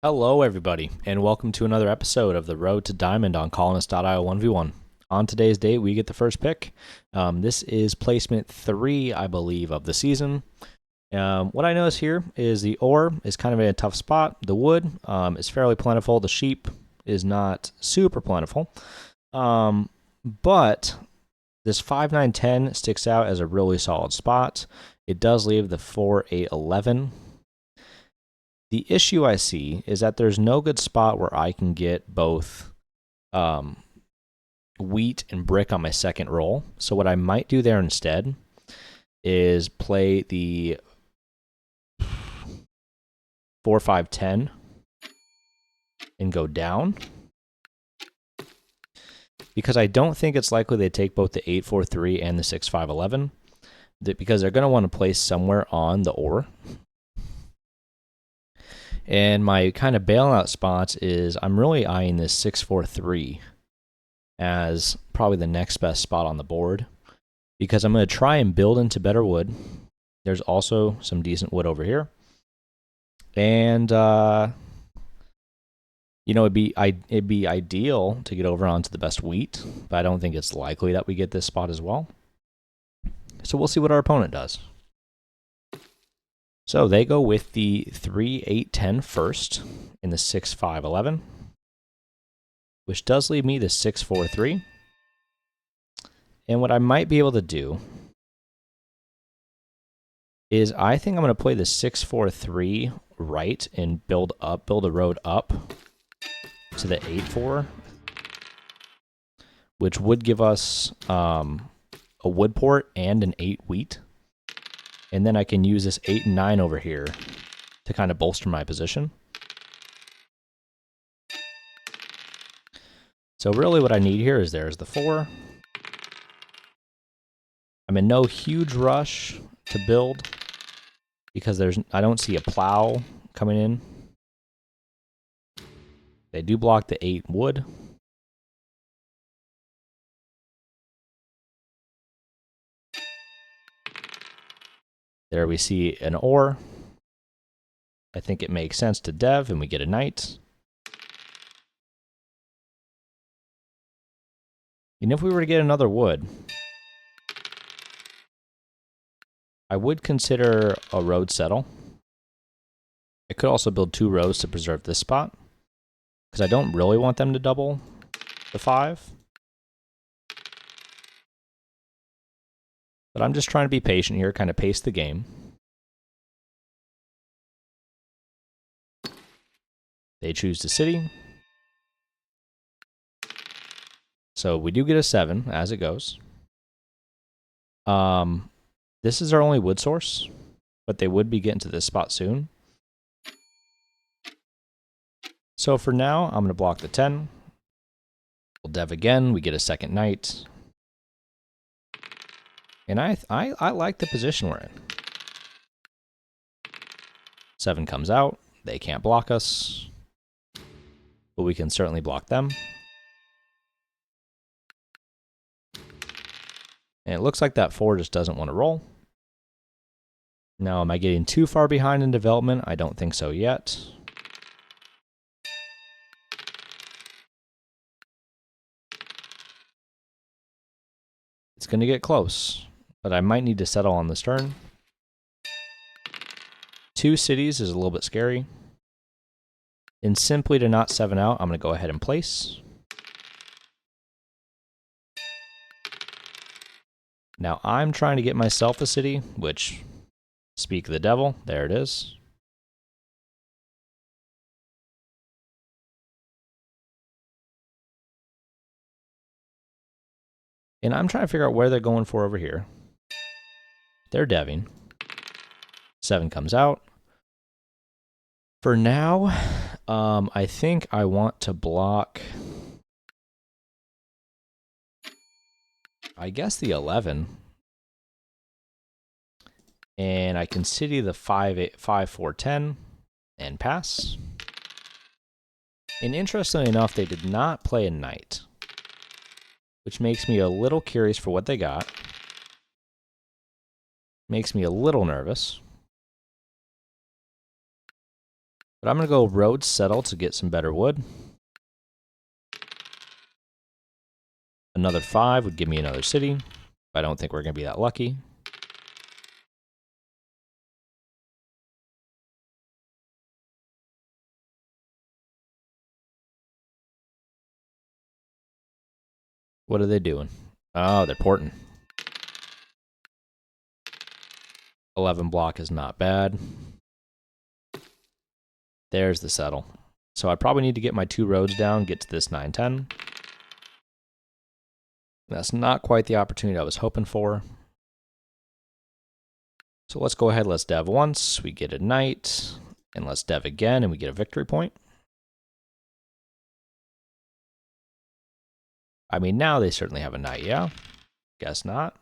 Hello, everybody, and welcome to another episode of the Road to Diamond on Colonist.io 1v1. On today's date, we get the first pick. This is placement 3, I believe, of the season. What I notice here is the ore is kind of in a tough spot. The wood is fairly plentiful. The sheep is not super plentiful. But this 5, 9, 10 sticks out as a really solid spot. It does leave the 4, 8, 11. The issue I see is that there's no good spot where I can get both wheat and brick on my second roll. So what I might do there instead is play the 4, 5, 10 and go down. Because I don't think it's likely they take both the 8, 4, 3 and the 6, 5, 11. Because they're going to want to place somewhere on the ore. And my kind of bailout spots is I'm really eyeing this 6-4-3 as probably the next best spot on the board because I'm going to try and build into better wood. There's also some decent wood over here. And, it'd be ideal to get over onto the best wheat, but I don't think it's likely that we get this spot as well. So we'll see what our opponent does. So they go with the 3, 8, 10 first in the 6, 5, 11, which does leave me the 6, 4, 3. And what I might be able to do is I think I'm going to play the 6, 4, 3 right and build a road up to the 8, 4, which would give us a wood port and an 8 wheat. And then I can use this 8 and 9 over here to kind of bolster my position. So really what I need here is there's the 4. I'm in no huge rush to build because I don't see a plow coming in. They do block the 8 wood. There we see an ore. I think it makes sense to dev, and we get a knight. And if we were to get another wood, I would consider a road settle. I could also build 2 rows to preserve this spot, because I don't really want them to double the 5. But I'm just trying to be patient here, kind of pace the game. They choose the city. So we do get a 7 as it goes. This is our only wood source, but they would be getting to this spot soon. So for now, I'm going to block the 10. We'll dev again. We get a second knight. And I like the position we're in. 7 comes out. They can't block us. But we can certainly block them. And it looks like that 4 just doesn't want to roll. Now, am I getting too far behind in development? I don't think so yet. It's going to get close, but I might need to settle on this turn. 2 cities is a little bit scary. And simply to not 7 out, I'm going to go ahead and place. Now I'm trying to get myself a city, which, speak of the devil, there it is. And I'm trying to figure out where they're going for over here. They're deving. 7 comes out. For now, I think I want to block, I guess, the 11. And I can city the 5, 8, 5, 4, 10 and pass. And interestingly enough, they did not play a knight, which makes me a little curious for what they got. Makes me a little nervous. But I'm going to go road settle to get some better wood. Another 5 would give me another city. I don't think we're going to be that lucky. What are they doing? Oh, they're porting. 11 block is not bad. There's the settle. So I probably need to get my 2 roads down, get to this 9-10. That's not quite the opportunity I was hoping for. So let's go ahead, let's dev once, we get a knight, and let's dev again, and we get a victory point. I mean, now they certainly have a knight, yeah? Guess not.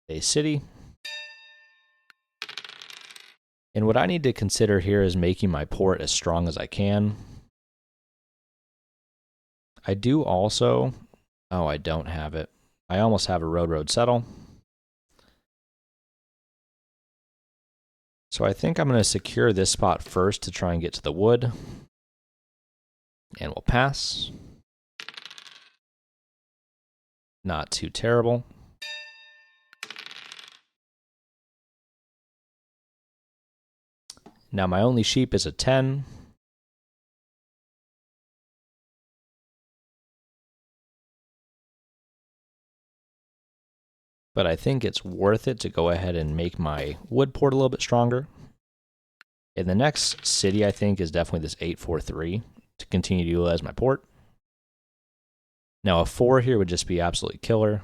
A city. And what I need to consider here is making my port as strong as I can. I do also... Oh, I don't have it. I almost have a road settle. So I think I'm going to secure this spot first to try and get to the wood. And we'll pass. Not too terrible. Now my only sheep is a 10. But I think it's worth it to go ahead and make my wood port a little bit stronger. And the next city, I think, is definitely this 8-4-3 to continue to utilize my port. Now, a 4 here would just be absolutely killer.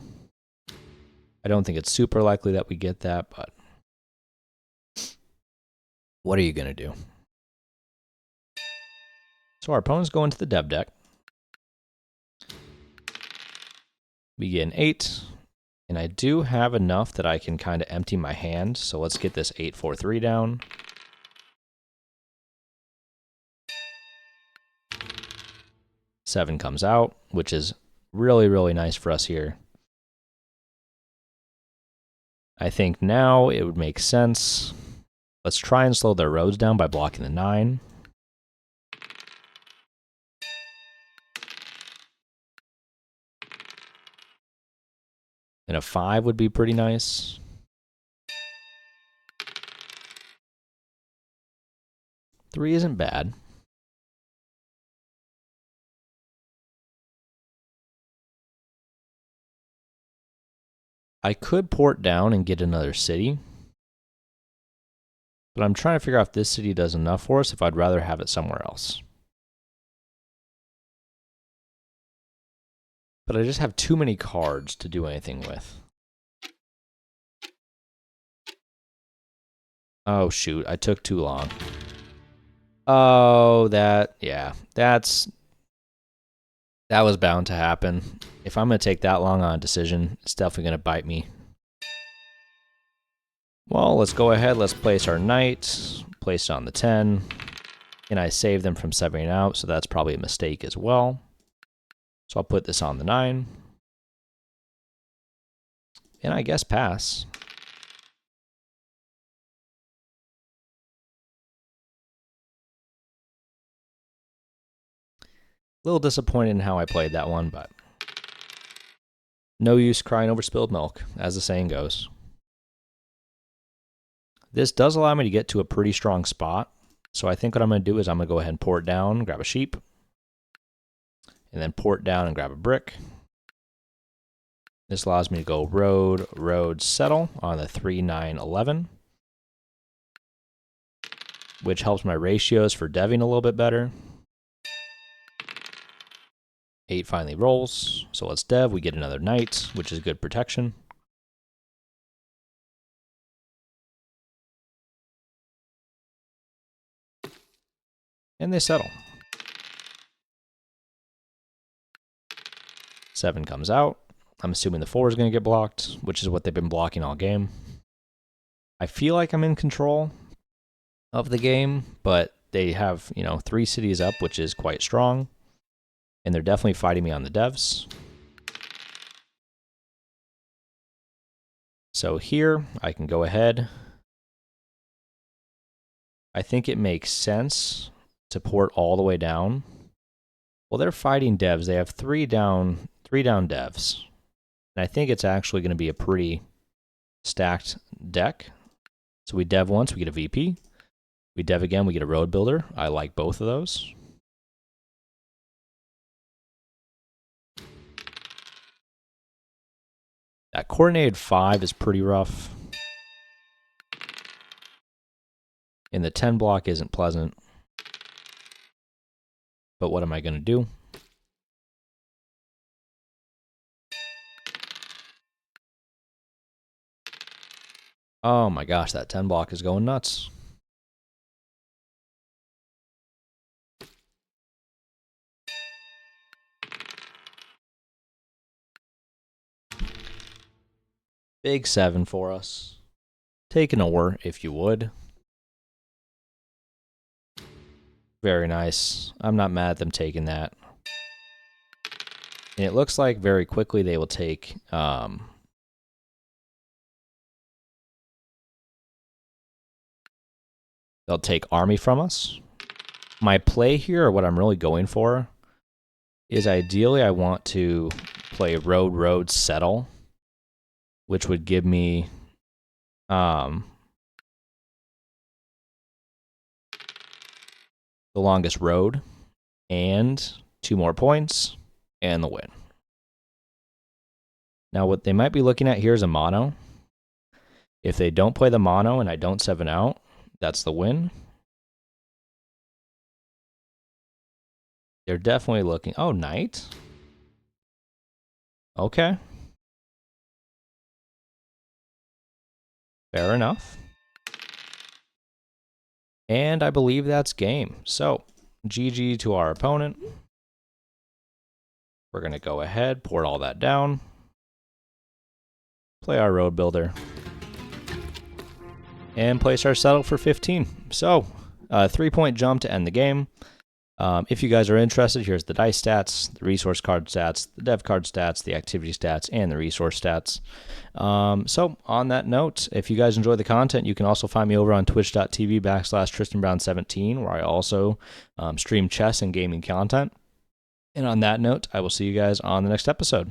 I don't think it's super likely that we get that, but what are you going to do? So our opponent's going to the dev deck. We get an 8. And I do have enough that I can kind of empty my hand. So let's get this 8-4-3 down. Seven comes out, which is really, really nice for us here. I think now it would make sense. Let's try and slow their roads down by blocking the 9. And a 5 would be pretty nice. Three isn't bad. I could port down and get another city. But I'm trying to figure out if this city does enough for us, if I'd rather have it somewhere else. But I just have too many cards to do anything with. Oh, shoot. I took too long. Oh, yeah. That was bound to happen. If I'm going to take that long on a decision, it's definitely going to bite me. Well, let's go ahead. Let's place our knight. Place it on the 10. And I save them from 7 out, so that's probably a mistake as well. So I'll put this on the 9. And I guess pass. A little disappointed in how I played that one, but no use crying over spilled milk, as the saying goes. This does allow me to get to a pretty strong spot. So I think what I'm going to do is I'm going to go ahead and port down, grab a sheep, and then port down and grab a brick. This allows me to go road, settle on the 3-9-11, which helps my ratios for deving a little bit better. 8 finally rolls, so let's dev. We get another knight, which is good protection. And they settle. 7 comes out. I'm assuming the 4 is going to get blocked, which is what they've been blocking all game. I feel like I'm in control of the game, but they have, 3 cities up, which is quite strong. And they're definitely fighting me on the devs. So here, I can go ahead I think it makes sense to port all the way down. Well, they're fighting devs. They have three down devs. And I think it's actually going to be a pretty stacked deck. So we dev once, we get a VP. We dev again, we get a road builder. I like both of those. That coordinated 5 is pretty rough. And the 10 block isn't pleasant. But what am I going to do? Oh my gosh, that 10 block is going nuts. Big 7 for us. Take an ore if you would. Very nice. I'm not mad at them taking that. And it looks like very quickly they will take they'll take army from us. My play here, or what I'm really going for, is ideally I want to play road settle, which would give me the longest road and 2 more points and the win. Now what they might be looking at here is a mono. If they don't play the mono and I don't 7 out, that's the win. They're definitely looking. Oh, knight. Okay. Fair enough. And I believe that's game. So, GG to our opponent. We're going to go ahead, port all that down. Play our road builder. And place our settle for 15. So, 3-point jump to end the game. If you guys are interested, here's the dice stats, the resource card stats, the dev card stats, the activity stats, and the resource stats. So on that note, if you guys enjoy the content, you can also find me over on twitch.tv/TristanBrown17, where I also stream chess and gaming content. And on that note, I will see you guys on the next episode.